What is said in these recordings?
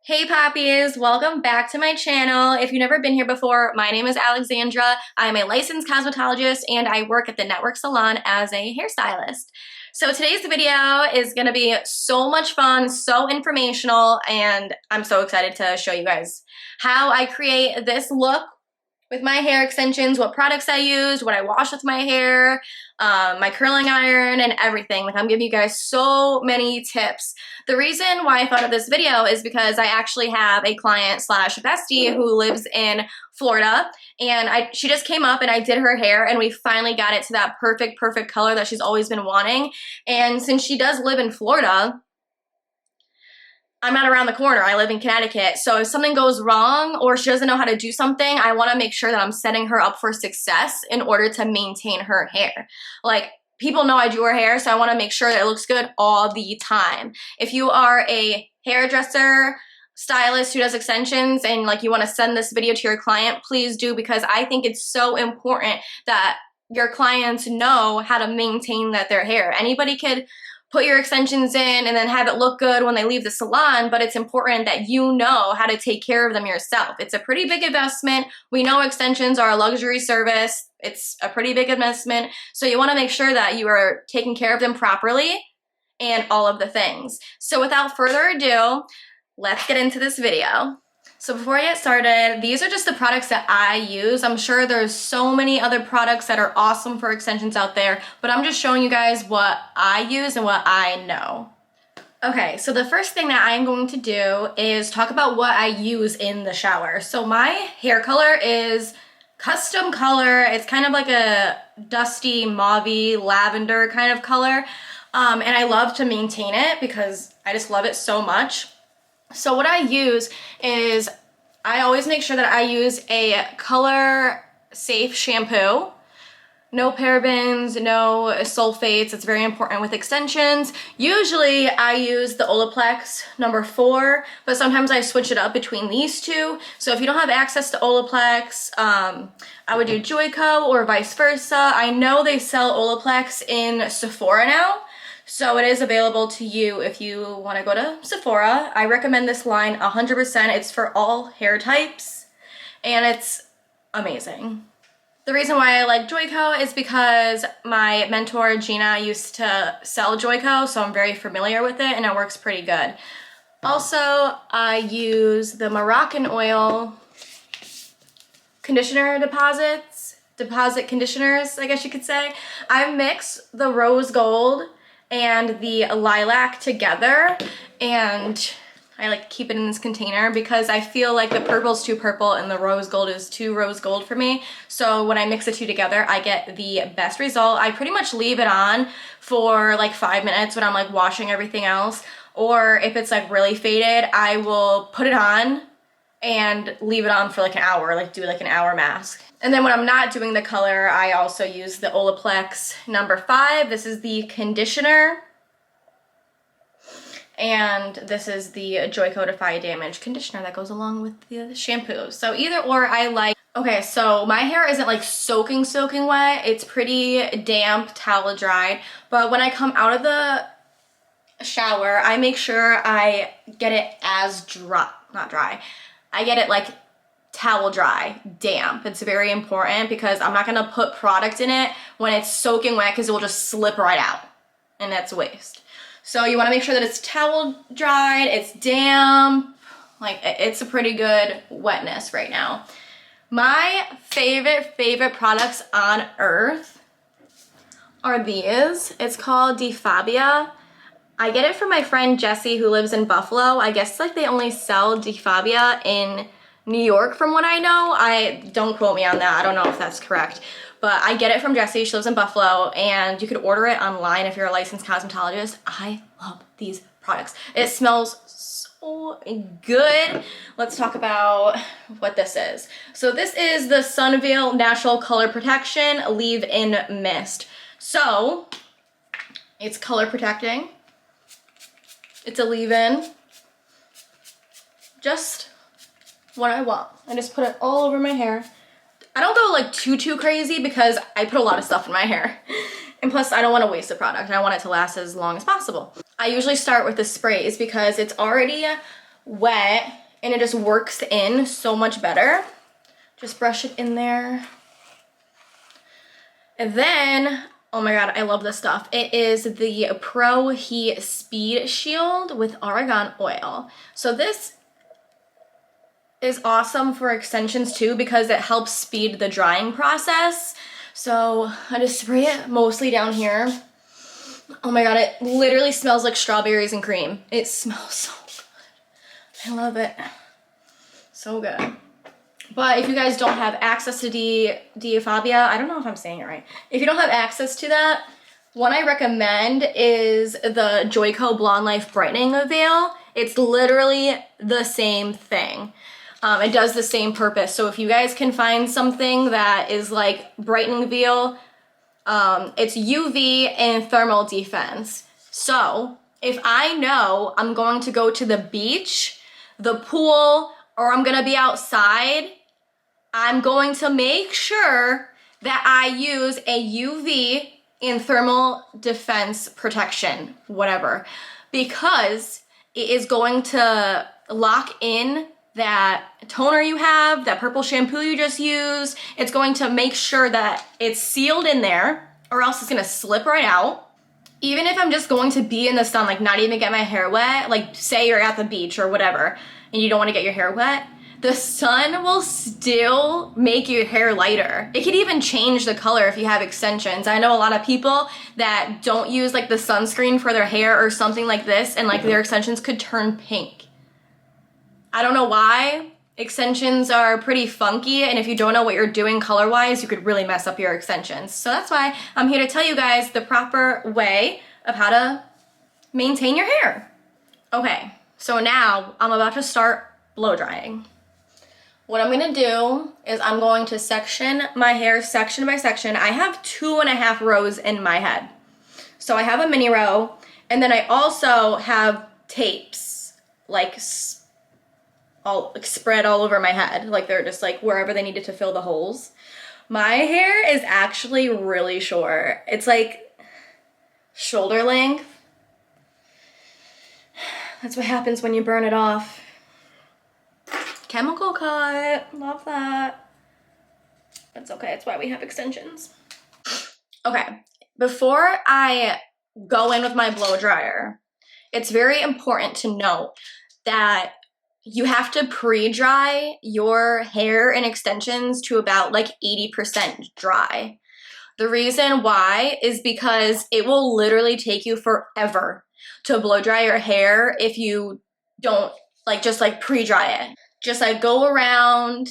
Hey Poppies, welcome back to my channel. If you've never been here before, my name is Alexandra. I'm a licensed cosmetologist and I work at the Network Salon as a hairstylist. So today's video is gonna be so much fun, so informational, and I'm so excited to show you guys how I create this look with my hair extensions, what products I use, what I wash with my hair, my curling iron, and everything. Like, I'm giving you guys so many tips. The reason why I thought of this video is because I actually have a client slash bestie who lives in Florida, and she just came up and I did her hair and we finally got it to that perfect color that she's always been wanting. And since she does live in Florida, I'm not around the corner. I live in Connecticut. So if something goes wrong or she doesn't know how to do something, I want to make sure that I'm setting her up for success in order to maintain her hair. Like, people know I do her hair, so I want to make sure that it looks good all the time. If you are a hairdresser, stylist who does extensions, and like you want to send this video to your client, please do, because I think it's so important that your clients know how to maintain their hair. Anybody could put your extensions in and then have it look good when they leave the salon, but it's important that you know how to take care of them yourself. It's a pretty big investment. We know extensions are a luxury service. It's a pretty big investment. So you want to make sure that you are taking care of them properly and all of the things. So without further ado, let's get into this video. So before I get started, these are just the products that I use. I'm sure there's so many other products that are awesome for extensions out there, but I'm just showing you guys what I use and what I know. Okay, so the first thing that I'm going to do is talk about what I use in the shower. So my hair color is custom color. It's kind of like a dusty, mauvey, lavender kind of color. And I love to maintain it because I just love it so much. So what I use is, I always make sure that I use a color safe shampoo. No parabens, no sulfates. It's very important with extensions. Usually I use the Olaplex #4, but sometimes I switch it up between these two. So if you don't have access to Olaplex, I would do Joico or vice versa. I know they sell Olaplex in Sephora now, so it is available to you if you want to go to Sephora. I recommend this line 100%. It's for all hair types, and it's amazing. The reason why I like Joico is because my mentor Gina used to sell Joico, so I'm very familiar with it, and it works pretty good. Also, I use the Moroccan oil conditioner deposit conditioners, I guess you could say. I mix the rose gold and the lilac together, and I like to keep it in this container because I feel like the purple's too purple and the rose gold is too rose gold for me. So when I mix the two together, I get the best result. I pretty much leave it on for like 5 minutes when I'm like washing everything else, or if it's like really faded, I will put it on and leave it on for like an hour, like do like an hour mask. And then when I'm not doing the color, I also use the Olaplex #5. This is the conditioner. And this is the Joico Defy Damage conditioner that goes along with the shampoo. So either or I like. Okay, so my hair isn't like soaking wet. It's pretty damp, towel dried. But when I come out of the shower, I make sure I get it as dry, not dry. I get it like towel dry, damp. It's very important because I'm not gonna put product in it when it's soaking wet because it will just slip right out and that's a waste. So you wanna make sure that it's towel dried, it's damp, like it's a pretty good wetness right now. My favorite products on earth are these. It's called Defabia. I get it from my friend Jessie who lives in Buffalo. I guess like they only sell Defabia in New York from what I know. Don't quote me on that. I don't know if that's correct. But I get it from Jessie. She lives in Buffalo, and you could order it online if you're a licensed cosmetologist. I love these products. It smells so good. Let's talk about what this is. So this is the Sunveil Natural Color Protection Leave-In Mist. So it's color protecting. It's a leave-in. Just what I want. I just put it all over my hair. I don't go like too crazy because I put a lot of stuff in my hair. And plus I don't want to waste the product and I want it to last as long as possible. I usually start with the sprays because it's already wet and it just works in so much better. Just brush it in there. And then, oh my God, I love this stuff. It is the Pro Heat Speed Shield with argan oil. So this is awesome for extensions too because it helps speed the drying process. So I just spray it mostly down here. Oh my God, it literally smells like strawberries and cream. It smells so good. I love it. So good. But if you guys don't have access to Diafabia, I don't know if I'm saying it right. If you don't have access to that, one I recommend is the Joico Blonde Life Brightening Veil. It's literally the same thing. It does the same purpose. So if you guys can find something that is like brightening veil, it's UV and thermal defense. So if I know I'm going to go to the beach, the pool, or I'm gonna be outside, I'm going to make sure that I use a UV and thermal defense protection, whatever, because it is going to lock in that toner you have, that purple shampoo you just used. It's going to make sure that it's sealed in there or else it's gonna slip right out. Even if I'm just going to be in the sun, like not even get my hair wet, like say you're at the beach or whatever, and you don't wanna get your hair wet, the sun will still make your hair lighter. It could even change the color if you have extensions. I know a lot of people that don't use like the sunscreen for their hair or something like this, and like their extensions could turn pink. I don't know why. Extensions are pretty funky, and if you don't know what you're doing color-wise, you could really mess up your extensions. So that's why I'm here to tell you guys the proper way of how to maintain your hair. Okay, so now I'm about to start blow drying. What I'm gonna do is I'm going to section my hair section by section. I have 2.5 rows in my head. So I have a mini row, and then I also have tapes, like all spread all over my head. Like they're just like wherever they needed to fill the holes. My hair is actually really short. It's like shoulder length. That's what happens when you burn it off. Chemical cut, love that. It's okay, it's why we have extensions. Okay, before I go in with my blow dryer, it's very important to note that you have to pre-dry your hair and extensions to about like 80% dry. The reason why is because it will literally take you forever to blow dry your hair if you don't just pre-dry it. Just like go around,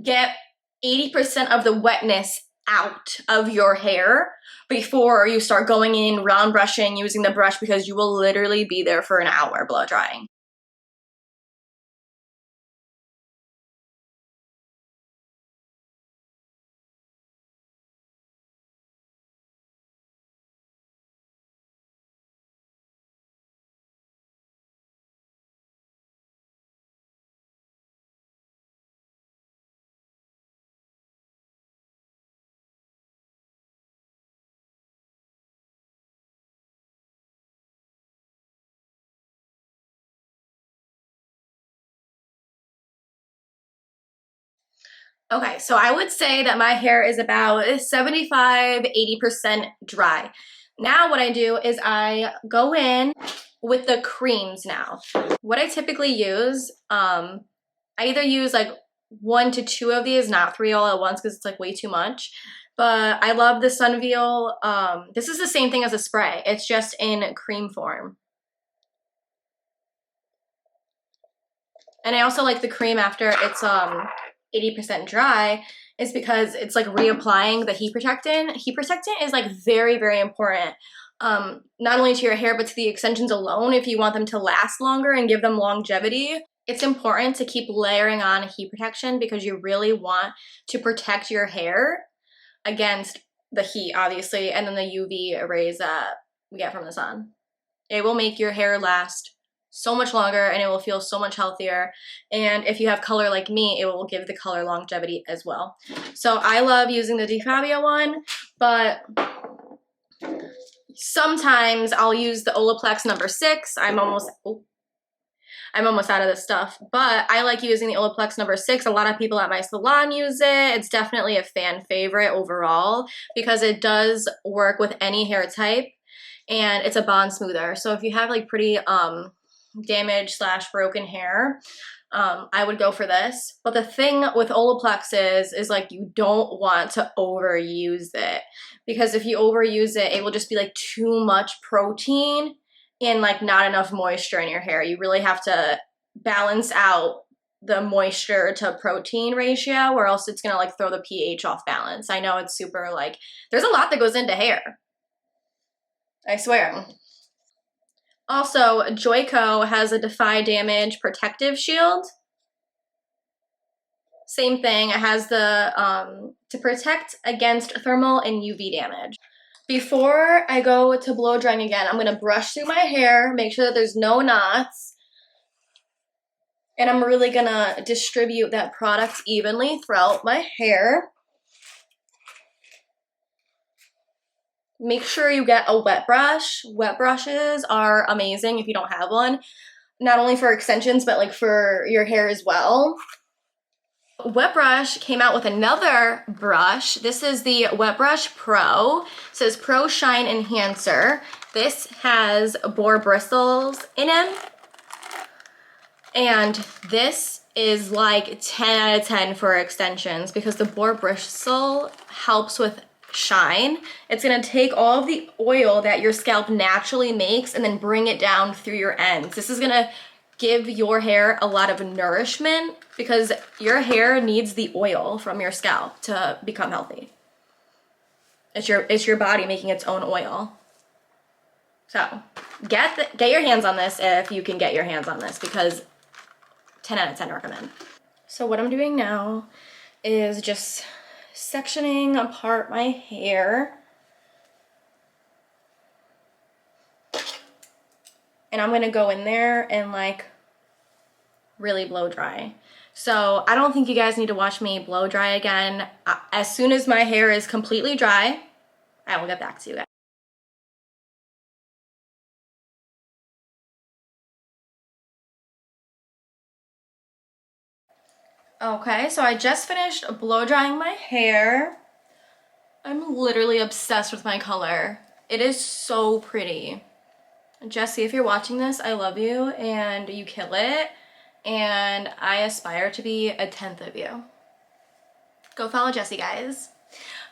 get 80% of the wetness out of your hair before you start going in round brushing using the brush, because you will literally be there for an hour blow drying. Okay, so I would say that my hair is about 75–80% dry. Now what I do is I go in with the creams now. What I typically use, I either use like 1 to 2 of these, not 3 all at once because it's like way too much. But I love the Sunveil. This is the same thing as a spray. It's just in cream form. And I also like the cream after it's 80% dry, is because it's like reapplying the heat protectant. Heat protectant is like very, very important. Not only to your hair, but to the extensions alone. If you want them to last longer and give them longevity, it's important to keep layering on heat protection because you really want to protect your hair against the heat, obviously, and then the UV rays that we get from the sun. It will make your hair last so much longer and it will feel so much healthier. And if you have color like me, it will give the color longevity as well. So I love using the Diafabia one, but sometimes I'll use the Olaplex number 6. I'm almost out of this stuff, but I like using the Olaplex number 6. A lot of people at my salon use it. It's definitely a fan favorite overall because it does work with any hair type, and it's a bond smoother. So if you have like pretty damaged / broken hair, I would go for this. But the thing with Olaplex is like you don't want to overuse it, because if you overuse it, it will just be like too much protein and like not enough moisture in your hair. You really have to balance out the moisture to protein ratio, or else it's gonna like throw the pH off balance. I know it's super like, there's a lot that goes into hair, I swear. Also, Joico has a Defy Damage Protective Shield. Same thing, it has the, to protect against thermal and UV damage. Before I go to blow drying again, I'm gonna brush through my hair, make sure that there's no knots, and I'm really gonna distribute that product evenly throughout my hair. Make sure you get a wet brush. Wet brushes are amazing if you don't have one, not only for extensions, but like for your hair as well. Wet Brush came out with another brush. This is the Wet Brush Pro. It says Pro Shine Enhancer. This has boar bristles in it. And this is like 10 out of 10 for extensions because the boar bristle helps with shine. It's gonna take all of the oil that your scalp naturally makes and then bring it down through your ends. This is gonna give your hair a lot of nourishment because your hair needs the oil from your scalp to become healthy. It's your body making its own oil. So get your hands on this if you can get your hands on this, because 10 out of 10 recommend. So what I'm doing now is just sectioning apart my hair. And I'm gonna go in there and like really blow dry. So I don't think you guys need to watch me blow dry again. As soon as my hair is completely dry, I will get back to you guys. Okay, so I just finished blow drying my hair. I'm literally obsessed with my color. It is so pretty. Jessie, if you're watching this, I love you and you kill it. And I aspire to be a 10th of you. Go follow Jessie, guys.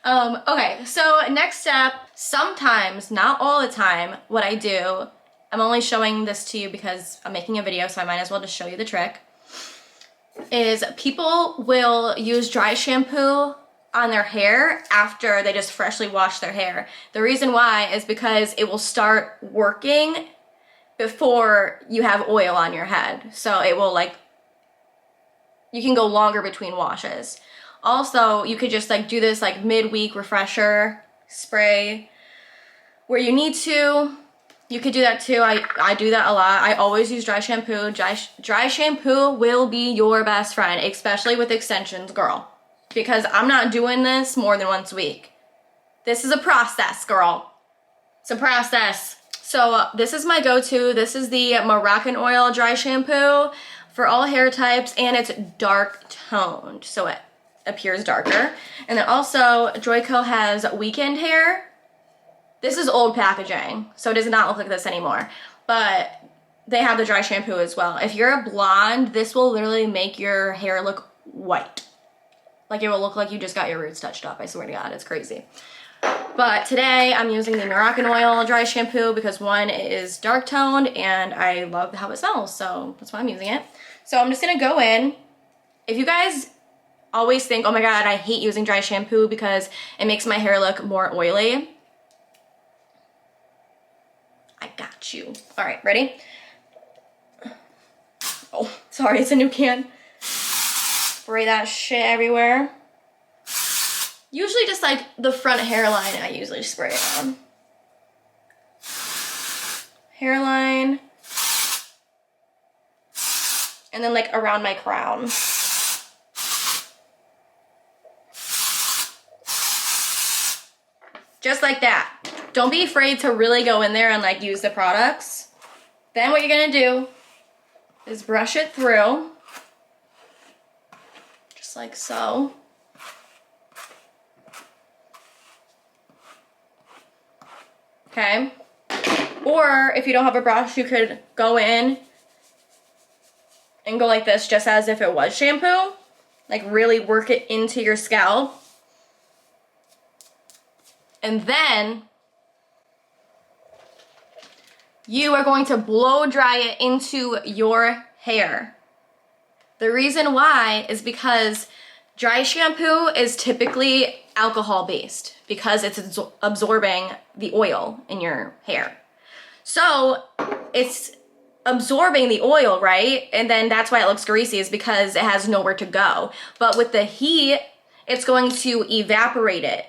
Okay, so next step, sometimes, not all the time, what I do, I'm only showing this to you because I'm making a video, so I might as well just show you the trick, is people will use dry shampoo on their hair after they just freshly wash their hair. The reason why is because it will start working before you have oil on your head. So it will like, you can go longer between washes. Also, you could just like do this like mid-week refresher spray where you need to. You could do that too. I do that a lot. I always use dry shampoo. Dry shampoo will be your best friend, especially with extensions, girl. Because I'm not doing this more than once a week. This is a process, girl. It's a process. So this is my go-to. This is the Moroccan Oil Dry Shampoo for all hair types, and it's dark toned, so it appears darker. And then also, Joico has Weekend Hair. This is old packaging, so it does not look like this anymore. But they have the dry shampoo as well. If you're a blonde, this will literally make your hair look white. Like it will look like you just got your roots touched up. I swear to God, it's crazy. But today I'm using the Moroccan Oil Dry Shampoo because one, it is dark toned and I love how it smells, so that's why I'm using it. So I'm just gonna go in. If you guys always think, oh my God, I hate using dry shampoo because it makes my hair look more oily, I got you. All right, ready? Oh, sorry, it's a new can. Spray that shit everywhere. Usually just like the front hairline I usually spray it on. Hairline. And then like around my crown. Just like that. Don't be afraid to really go in there and like use the products. Then what you're gonna do is brush it through, just like so. Okay. Or if you don't have a brush, you could go in and go like this, just as if it was shampoo. Like really work it into your scalp. And then you are going to blow dry it into your hair. The reason why is because dry shampoo is typically alcohol based because it's absorbing the oil in your hair. So it's absorbing the oil, right? And then that's why it looks greasy, is because it has nowhere to go. But with the heat, it's going to evaporate it.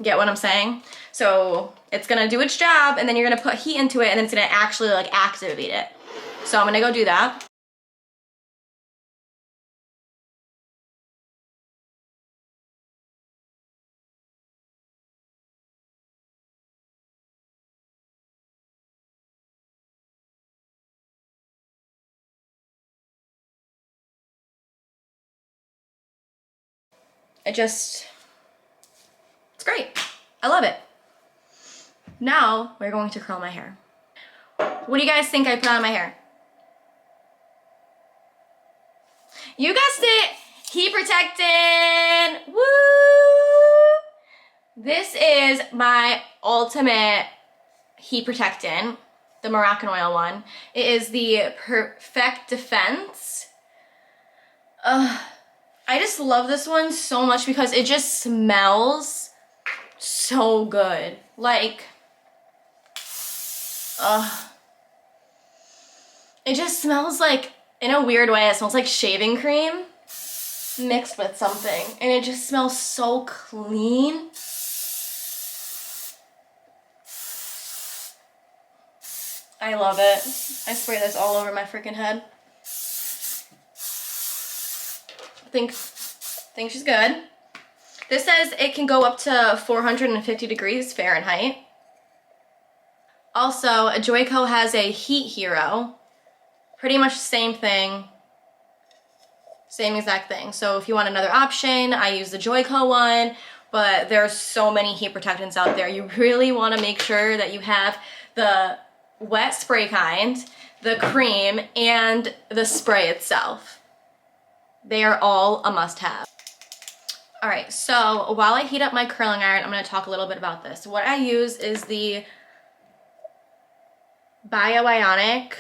Get what I'm saying? So it's gonna do its job, and then you're gonna put heat into it, and then it's gonna actually like activate it. So I'm gonna go do that. It's great. I love it. Now we're going to curl my hair. What do you guys think I put on my hair? You guessed it, heat protectant. Woo! This is my ultimate heat protectant, the Moroccan oil one. It is the Perfect Defense. I just love this one so much because it just smells so good. Like, it just smells like, in a weird way, it smells like shaving cream mixed with something. And it just smells so clean. I love it. I spray this all over my freaking head. Think she's good. This says it can go up to 450 degrees Fahrenheit. Also, Joico has a Heat Hero. Pretty much the same thing. Same exact thing. So if you want another option, I use the Joico one, but there's so many heat protectants out there. You really want to make sure that you have the wet spray kind, the cream, and the spray itself. They are all a must-have. All right, so while I heat up my curling iron, I'm gonna talk a little bit about this. What I use is the Bioionic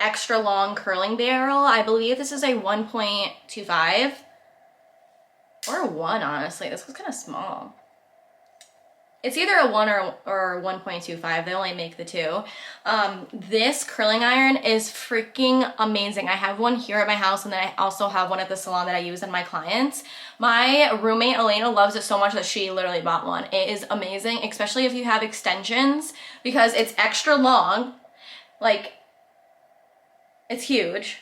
extra long curling barrel. I believe this is a 1.25 or a 1, honestly. This was kind of small. It's either a 1 or 1.25. They only make the two. This curling iron is freaking amazing. I have one here at my house, and then I also have one at the salon that I use on my clients. My roommate Elena loves it so much that she literally bought one. It is amazing, especially if you have extensions, because it's extra long. Like, it's huge.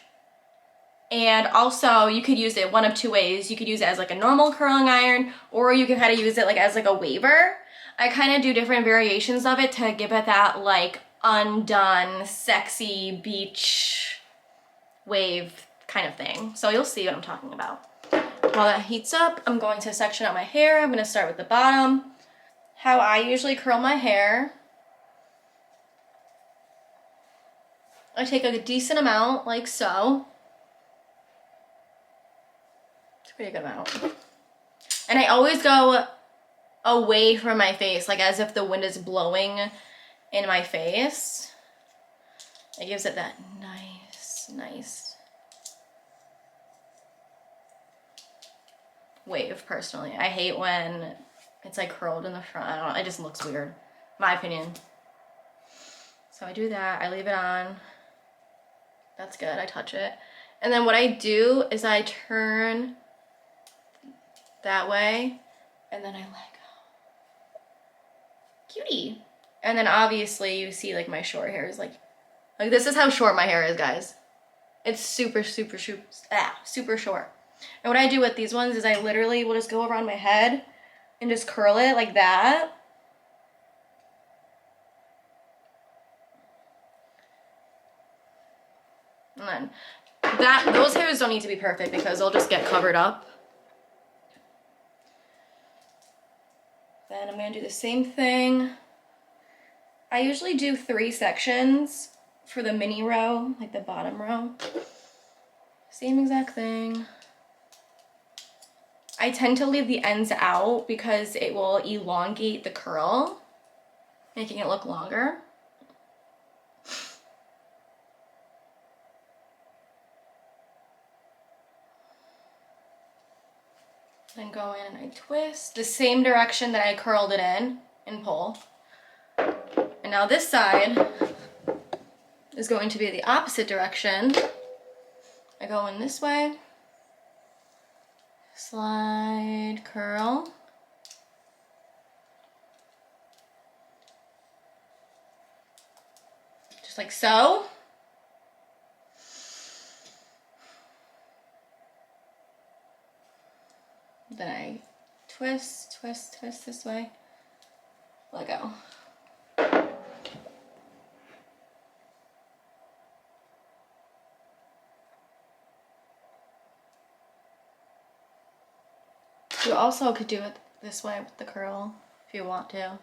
And also you could use it one of two ways. You could use it as like a normal curling iron, or you can kind of use it like as like a waver. I kind of do different variations of it to give it that like undone, sexy beach wave kind of thing. So you'll see what I'm talking about. While that heats up, I'm going to section out my hair. I'm going to start with the bottom. How I usually curl my hair, I take a decent amount, like so. It's a pretty good amount. And I always go away from my face, like as if the wind is blowing in my face. It gives it that nice wave, personally. I hate when it's like curled in the front. I don't know, it just looks weird, my opinion. So I do that, I leave it on. That's good, I touch it. And then what I do is I turn that way, and then I let go. Cutie. And then obviously you see like my short hair is like this is how short my hair is, guys. It's super short. And what I do with these ones is I literally will just go around my head and just curl it like that. And then those hairs don't need to be perfect because they'll just get covered up. Then I'm gonna do the same thing. I usually do 3 sections for the mini row, like the bottom row. Same exact thing. I tend to leave the ends out because it will elongate the curl, making it look longer. Then go in and I twist the same direction that I curled it in and pull. And now this side is going to be the opposite direction. I go in this way, slide, curl. Just like so. Then I twist, twist, twist this way. Let go. You also could do it this way with the curl if you want to.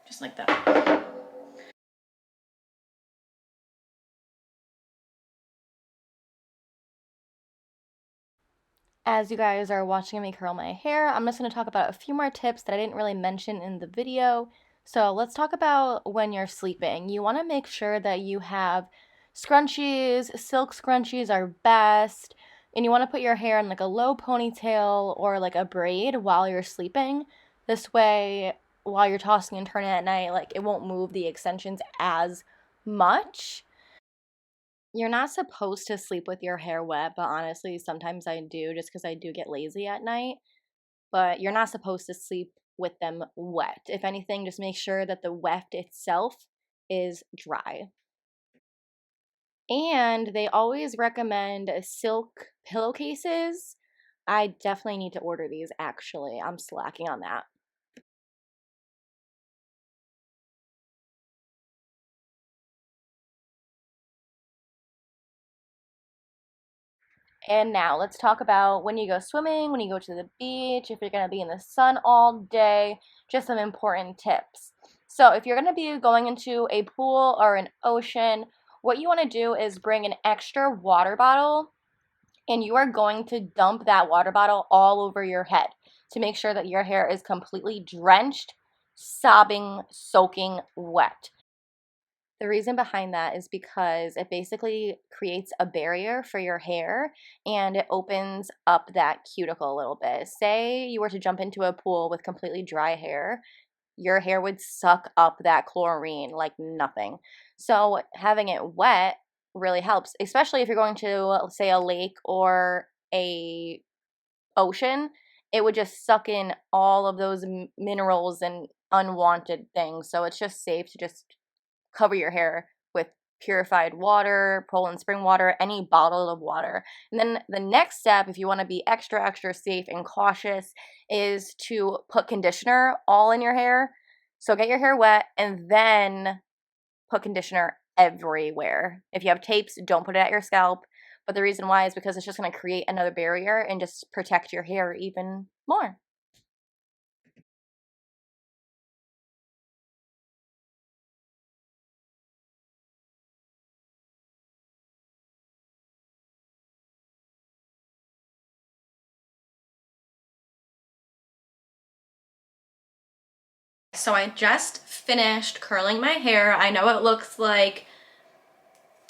Just like that. As you guys are watching me curl my hair, I'm just going to talk about a few more tips that I didn't really mention in the video. So let's talk about when you're sleeping. You want to make sure that you have scrunchies. Silk scrunchies are best. And you want to put your hair in like a low ponytail or like a braid while you're sleeping. This way, while you're tossing and turning at night, like it won't move the extensions as much. You're not supposed to sleep with your hair wet, but honestly, sometimes I do just because I do get lazy at night. But you're not supposed to sleep with them wet. If anything, just make sure that the weft itself is dry. And they always recommend silk pillowcases. I definitely need to order these actually. I'm slacking on that. And now let's talk about when you go swimming, when you go to the beach, if you're going to be in the sun all day, just some important tips. So if you're going to be going into a pool or an ocean, what you want to do is bring an extra water bottle and you are going to dump that water bottle all over your head to make sure that your hair is completely drenched, sobbing, soaking wet. The reason behind that is because it basically creates a barrier for your hair and it opens up that cuticle a little bit. Say you were to jump into a pool with completely dry hair, your hair would suck up that chlorine like nothing. So having it wet really helps, especially if you're going to, say, a lake or a ocean. It would just suck in all of those minerals and unwanted things. So it's just safe to just cover your hair with purified water, Poland spring water, any bottle of water. And then the next step, if you want to be extra, extra safe and cautious, is to put conditioner all in your hair. So get your hair wet and then put conditioner everywhere. If you have tapes, don't put it at your scalp. But the reason why is because it's just going to create another barrier and just protect your hair even more. So I just finished curling my hair. I know it looks like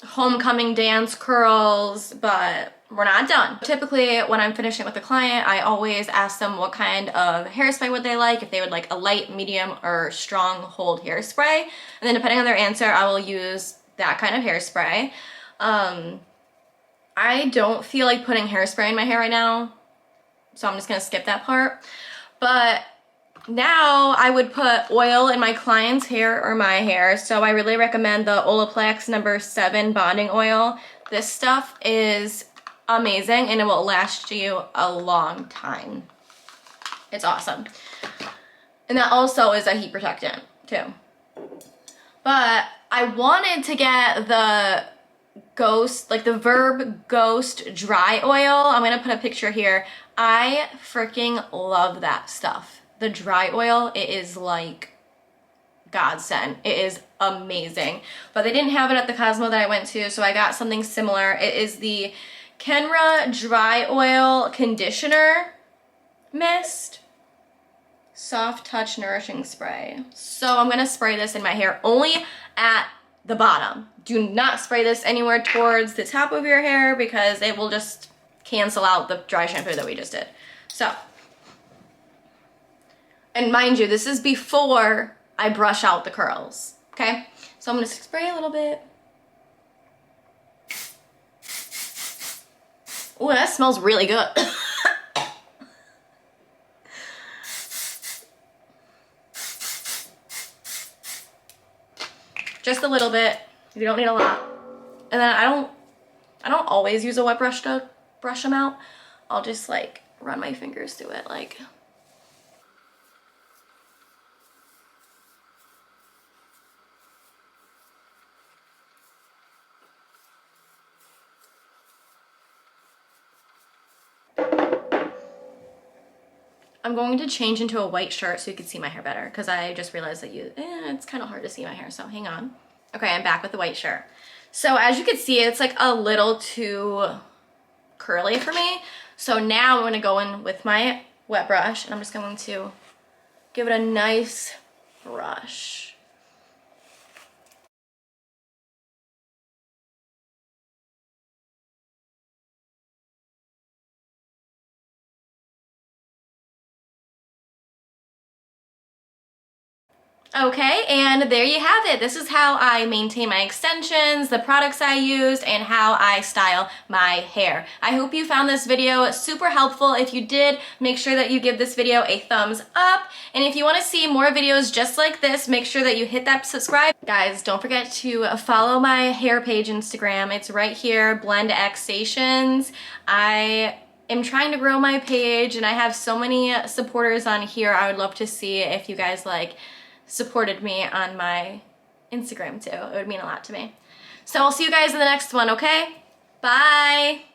homecoming dance curls, but we're not done. Typically, when I'm finishing with a client, I always ask them what kind of hairspray would they like, if they would like a light, medium, or strong hold hairspray. And then depending on their answer, I will use that kind of hairspray. I don't feel like putting hairspray in my hair right now, so I'm just gonna skip that part. But now I would put oil in my client's hair or my hair, so I really recommend the Olaplex #7 bonding oil. This stuff is amazing and it will last you a long time. It's awesome. And that also is a heat protectant too. but I wanted to get the Ghost, like the Verb Ghost dry oil. I'm gonna put a picture here. I freaking love that stuff. The dry oil, it is like godsend. It is amazing. But they didn't have it at the Cosmo that I went to, so I got something similar. It is the Kenra Dry Oil Conditioner Mist. Soft Touch Nourishing Spray. So I'm gonna spray this in my hair only at the bottom. Do not spray this anywhere towards the top of your hair because it will just cancel out the dry shampoo that we just did. So, and mind you, this is before I brush out the curls, okay? So I'm gonna spray a little bit. Ooh, that smells really good. Just a little bit. You don't need a lot. And then I don't always use a wet brush to brush them out. I'll just like run my fingers through it like. I'm going to change into a white shirt so you can see my hair better because I just realized that it's kind of hard to see my hair, so hang on. Okay, I'm back with the white shirt. So as you can see, it's like a little too curly for me. So now I'm gonna go in with my wet brush and I'm just going to give it a nice brush. Okay, and there you have it. This is how I maintain my extensions, the products I used, and how I style my hair. I hope you found this video super helpful. If you did, make sure that you give this video a thumbs up. And if you want to see more videos just like this, make sure that you hit that subscribe. Guys, don't forget to follow my hair page Instagram. It's right here, BlendXations. I am trying to grow my page and I have so many supporters on here. I would love to see if you guys supported me on my Instagram too. It would mean a lot to me. So I'll see you guys in the next one, okay? Bye!